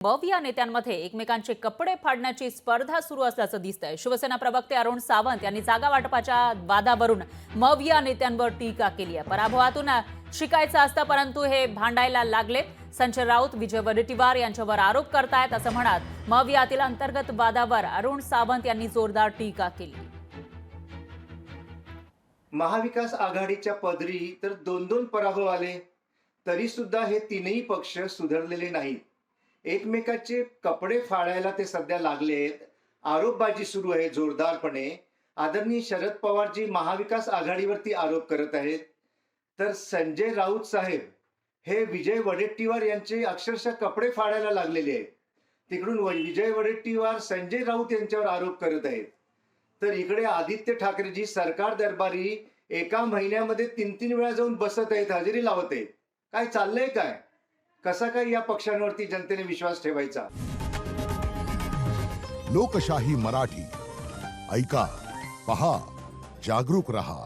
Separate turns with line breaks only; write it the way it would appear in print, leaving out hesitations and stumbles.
मव या नेत्यांमध्ये एकमेकांचे कपडे फाडण्याची स्पर्धा सुरू असल्याचं दिसतंय। शिवसेना प्रवक्ते अरुण सावंत यांनी जागा वाटपाच्या वादावरून मव या नेत्यांवर टीका केली आहे। पराभवातून शिकायचं असतं, परंतु हे भांडायला लागले। संजय राऊत, विजय वडेट्टीवार यांच्यावर आरोप करतायत असं म्हणत मव यातील अंतर्गत वादावर अरुण सावंत यांनी जोरदार टीका केली।
महाविकास आघाडीच्या पदरी तर दोन पराभव आले, तरी सुद्धा हे तीनही पक्ष सुधारलेले नाहीत। एकमेकाचे कपडे फाडायला ते सध्या लागलेत। आरोपबाजी सुरू आहे जोरदारपणे। आदरणीय शरद पवारजी महाविकास आघाडीवरती आरोप करत आहेत, तर संजय राऊत साहेब हे विजय वडेट्टीवार यांचे अक्षरशः कपडे फाडायला लागलेले आहेत। तिकडून विजय वडेट्टीवार संजय राऊत यांच्यावर आरोप करत आहेत, तर इकडे आदित्य ठाकरेजी सरकार दरबारी एका महिन्यामध्ये 3-3 वेळा जाऊन बसत आहेत, हजेरी लावत आहेत। काय चाललंय काय? कसा काय या पक्षांवरती जनतेने विश्वास ठेवायचा?
लोकशाही मराठी ऐका, पहा, जागरूक रहा।